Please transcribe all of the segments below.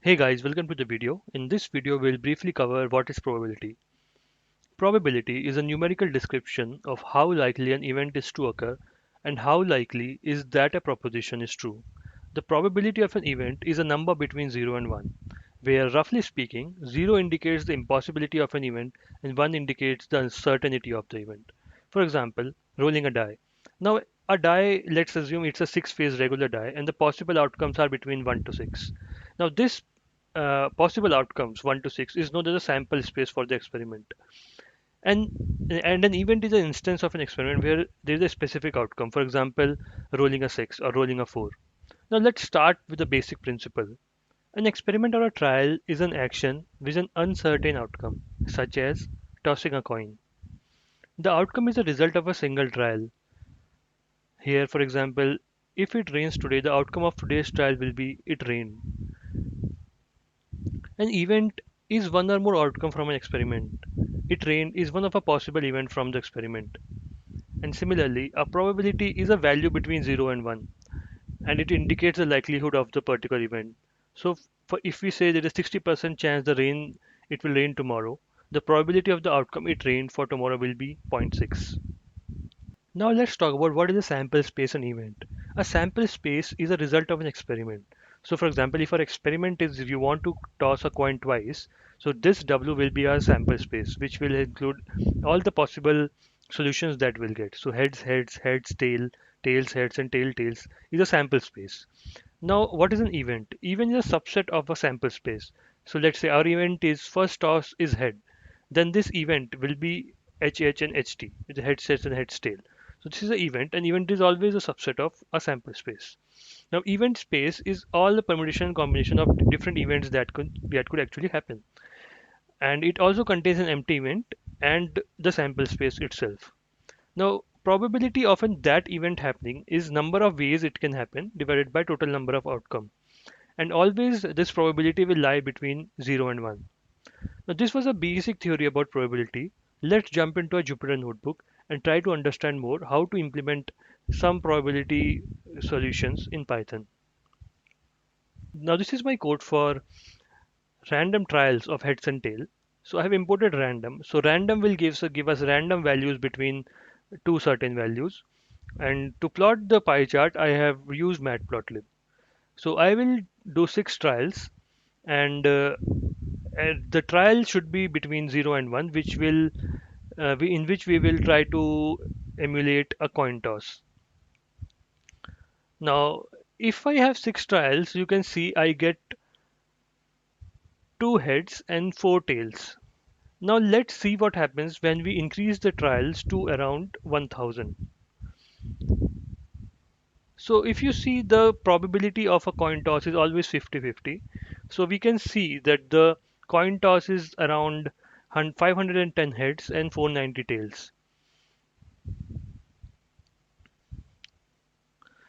Hey guys, welcome to the video. In this video, we'll briefly cover what is probability. Probability is a numerical description of how likely an event is to occur and how likely is that a proposition is true. The probability of an event is a number between 0 and 1, where roughly speaking, 0 indicates the impossibility of an event and 1 indicates the uncertainty of the event. For example, rolling a die. Now, a die, let's assume it's a 6-phase regular die, and the possible outcomes are between 1 to 6. Now, this possible outcomes 1 to 6 is known as a sample space for the experiment, and an event is an instance of an experiment where there is a specific outcome, for example rolling a 6 or rolling a 4. Now let's start with the basic principle. An experiment or a trial is an action with an uncertain outcome, such as tossing a coin. The outcome is a result of a single trial. Here, for example, if it rains today, the outcome of today's trial will be it rained. An event is one or more outcome from an experiment. It rained is one of a possible event from the experiment. And similarly, a probability is a value between 0 and 1, and it indicates the likelihood of the particular event. So if we say there is 60% chance it will rain tomorrow, the probability of the outcome it rained for tomorrow will be zero point 0.6. Now let's talk about what is a sample space and event. A sample space is a result of an experiment. So for example, if our experiment is if you want to toss a coin twice, so this W will be our sample space, which will include all the possible solutions that we'll get. So heads, heads, heads, tails, heads, and tails is a sample space. Now, what is an event? Event is a subset of a sample space. So let's say our event is first toss is head. Then this event will be HH and HT, with the head, heads, and heads, tail. So this is an event. An event is always a subset of a sample space. Now, event space is all the permutation and combination of different events that could actually happen, and it also contains an empty event and the sample space itself. Now, probability of that event happening is number of ways it can happen divided by total number of outcome, and always this probability will lie between 0 and 1. Now, this was a basic theory about probability. Let's jump into a Jupyter notebook and try to understand more how to implement some probability solutions in Python. Now, this is my code for random trials of heads and tail. So I have imported random. So random will give us random values between two certain values. And to plot the pie chart, I have used matplotlib. So I will do 6 trials, and the trial should be between 0 and 1, in which we will try to emulate a coin toss. Now, if I have 6 trials, you can see I get 2 heads and 4 tails. Now let's see what happens when we increase the trials to around 1000. So if you see, the probability of a coin toss is always 50-50. So we can see that the coin toss is around 510 heads and 490 tails.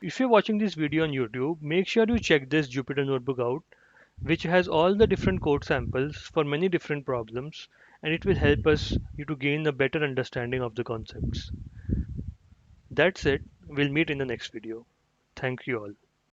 If you're watching this video on YouTube, make sure you check this Jupyter notebook out, which has all the different code samples for many different problems, and it will help you to gain a better understanding of the concepts. That's it. We'll meet in the next video. Thank you all.